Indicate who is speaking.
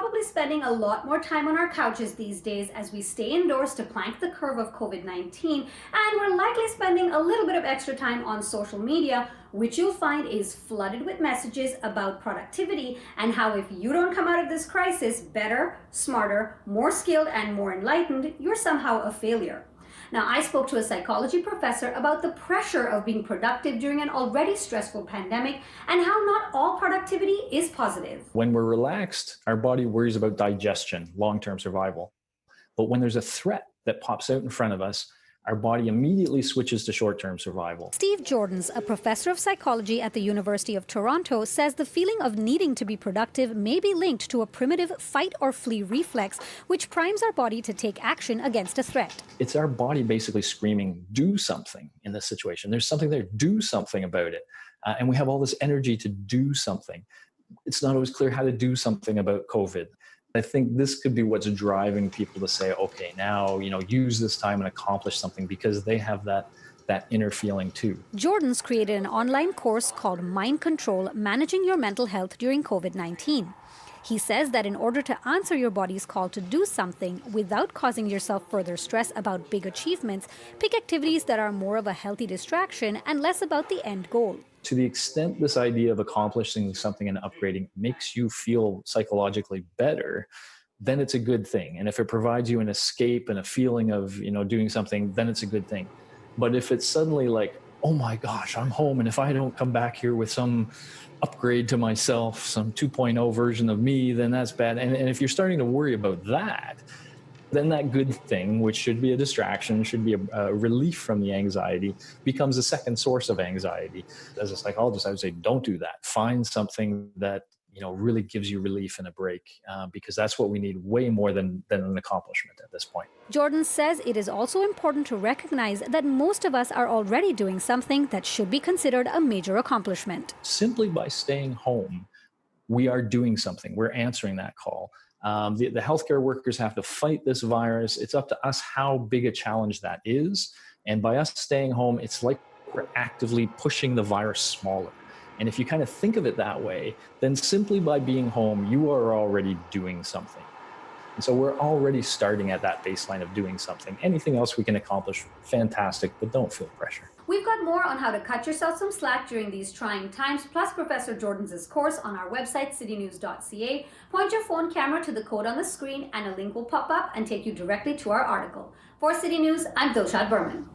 Speaker 1: probably spending a lot more time on our couches these days as we stay indoors to plank the curve of COVID-19, and we're likely spending a little bit of extra time on social media, which you'll find is flooded with messages about productivity and how if you don't come out of this crisis better, smarter, more skilled, and more enlightened, you're somehow a failure. Now, I spoke to a psychology professor about the pressure of being productive during an already stressful pandemic and how not all productivity is positive.
Speaker 2: When we're relaxed, our body worries about digestion, long-term survival. But when there's a threat that pops out in front of us, our body immediately switches to short-term survival.
Speaker 3: Steve Jordans, a professor of psychology at the University of Toronto, says the feeling of needing to be productive may be linked to a primitive fight or flee reflex, which primes our body to take action against a threat.
Speaker 2: It's our body basically screaming, do something in this situation. There's something there, do something about it. And we have all this energy to do something. It's not always clear how to do something about COVID. I think this could be what's driving people to say, okay, now, use this time and accomplish something, because they have that inner feeling too.
Speaker 3: Jordan's created an online course called Mind Control, Managing Your Mental Health During COVID-19. He says that in order to answer your body's call to do something without causing yourself further stress about big achievements, pick activities that are more of a healthy distraction and less about the end goal.
Speaker 2: To the extent this idea of accomplishing something and upgrading makes you feel psychologically better, then it's a good thing. And if it provides you an escape and a feeling of, doing something, then it's a good thing. But if it's suddenly like, oh my gosh, I'm home, and if I don't come back here with some upgrade to myself, some 2.0 version of me, then that's bad. And if you're starting to worry about that, then that good thing, which should be a distraction, should be a relief from the anxiety, becomes a second source of anxiety. As a psychologist, I would say, don't do that. Find something that really gives you relief and a break, because that's what we need way more than an accomplishment at this point.
Speaker 3: Jordan says it is also important to recognize that most of us are already doing something that should be considered a major accomplishment.
Speaker 2: Simply by staying home, we are doing something. We're answering that call. The healthcare workers have to fight this virus. It's up to us how big a challenge that is. And by us staying home, it's like we're actively pushing the virus smaller. And if you kind of think of it that way, then simply by being home, you are already doing something. And so we're already starting at that baseline of doing something. Anything else we can accomplish, fantastic, but don't feel pressure.
Speaker 1: We've got more on how to cut yourself some slack during these trying times, plus Professor Jordan's course on our website, citynews.ca. Point your phone camera to the code on the screen and a link will pop up and take you directly to our article. For City News, I'm Dilshad Berman.